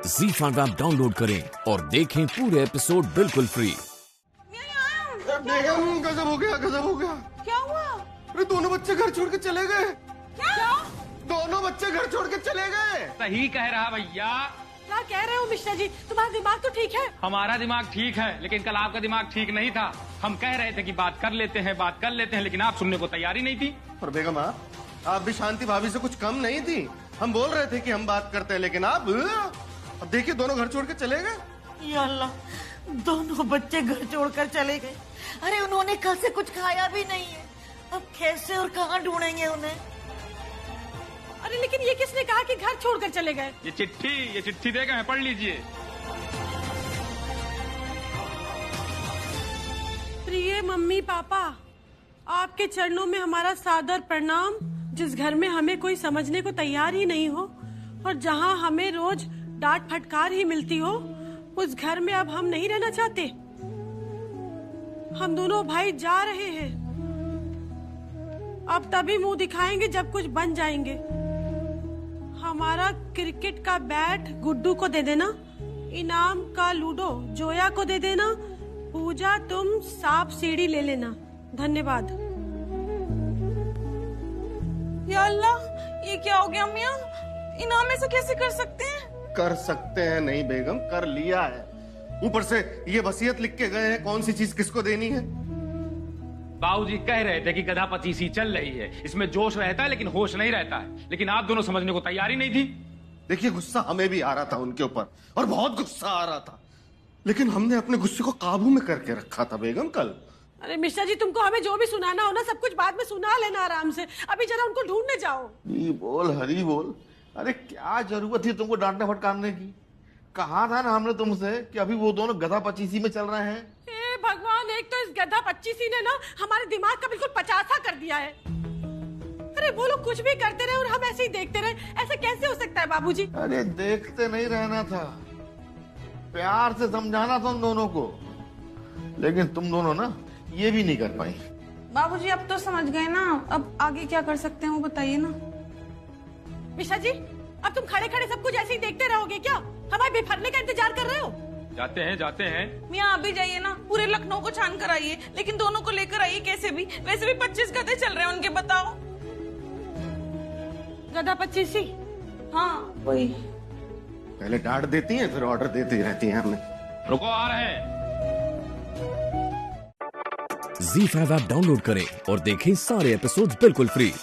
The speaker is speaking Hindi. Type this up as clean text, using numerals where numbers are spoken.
ZEE5 ऐप डाउनलोड करें और देखें पूरे एपिसोड बिल्कुल फ्री। बेगम गजब हो गया, गजब हो गया। क्या हुआ? अरे दोनों बच्चे घर छोड़ के चले गए। क्या? दोनों बच्चे घर छोड़ के चले गए। सही कह रहा भैया। क्या कह रहे हो मिश्रा जी? तुम्हारा दिमाग तो ठीक है? हमारा दिमाग ठीक है, लेकिन कल आपका दिमाग ठीक नहीं था। हम कह रहे थे कि बात कर लेते हैं, लेकिन आप सुनने को तैयार ही नहीं थी। और बेगम आप भी शांति भाभी से कुछ कम नहीं थी। हम बोल रहे थे कि हम बात करते हैं, लेकिन आप अब देखिए दोनों घर छोड़ के चले गए। या अल्लाह, दोनों बच्चे घर छोड़कर चले गए। अरे उन्होंने कल से कुछ खाया भी नहीं है, अब कैसे और कहाँ ढूंढेंगे उन्हें? अरे लेकिन ये किसने कहा कि घर छोड़कर चले गए? ये चिट्ठी दे गए हैं, पढ़ लीजिए। प्रिय मम्मी पापा, आपके चरणों में हमारा सादर प्रणाम। जिस घर में हमें कोई समझने को तैयार ही नहीं हो और जहां हमें रोज डांट फटकार ही मिलती हो, उस घर में अब हम नहीं रहना चाहते। हम दोनों भाई जा रहे हैं। अब तभी मुंह दिखाएंगे जब कुछ बन जाएंगे। हमारा क्रिकेट का बैट गुड्डू को दे देना, इनाम का लूडो जोया को दे देना, पूजा तुम सांप सीढ़ी ले लेना। धन्यवाद। या अल्लाह, ये क्या हो गया मियाँ? इनाम ऐसा कैसे कर सकते हैं? कर सकते हैं नहीं बेगम, कर लिया है। ऊपर से ये वसीयत लिख के गए हैं, कौन सी चीज किसको देनी है। बाबूजी कह रहे थे कि गधा पचीसी चल रही है, इसमें जोश रहता है लेकिन होश नहीं रहता है। लेकिन आप दोनों समझने को तैयार ही नहीं थी। देखिए गुस्सा हमें भी आ रहा था उनके ऊपर, और बहुत गुस्सा आ रहा था, लेकिन हमने अपने गुस्से को काबू में करके रखा था बेगम कल। अरे मिश्रा जी, तुमको हमें जो भी सुनाना हो ना, सब कुछ बाद में सुना लेना आराम से। अभी जरा उनको ढूंढने जाओ। हरी बोल। अरे क्या जरूरत थी तुमको डांटने फटकारने की? कहा था ना हमने तुमसे कि अभी वो दोनों गधा पचीसी में चल रहे हैं। ए भगवान, एक तो इस गधा पच्चीसी ने ना हमारे दिमाग का बिल्कुल पचासा कर दिया है। अरे वो लोग कुछ भी करते रहे और हम ऐसे ही देखते रहे, ऐसा कैसे हो सकता है बाबूजी? अरे देखते नहीं रहना था, प्यार से समझाना था उन दोनों को, लेकिन तुम दोनों ना ये भी नहीं कर पाई। बाबूजी अब तो समझ गए ना, अब आगे क्या कर सकते हैं वो बताइए ना। मिश्रा जी, अब तुम खड़े खड़े सब कुछ ऐसे ही देखते रहोगे क्या? हमारे बेफरने का इंतजार कर रहे हो? जाते हैं। मियाँ आप भी जाइए ना, पूरे लखनऊ को छान कर आइए, लेकिन दोनों को लेकर आइए कैसे भी। वैसे भी 25 गधे चल रहे हैं उनके, बताओ। गधा पच्चीसी? हाँ वही। पहले डांट देती हैं, फिर ऑर्डर देती रहती हैं हमें। रुको, आ रहे हैं। ZEE5 ऐप डाउनलोड करें और देखें सारे एपिसोड्स बिल्कुल फ्री।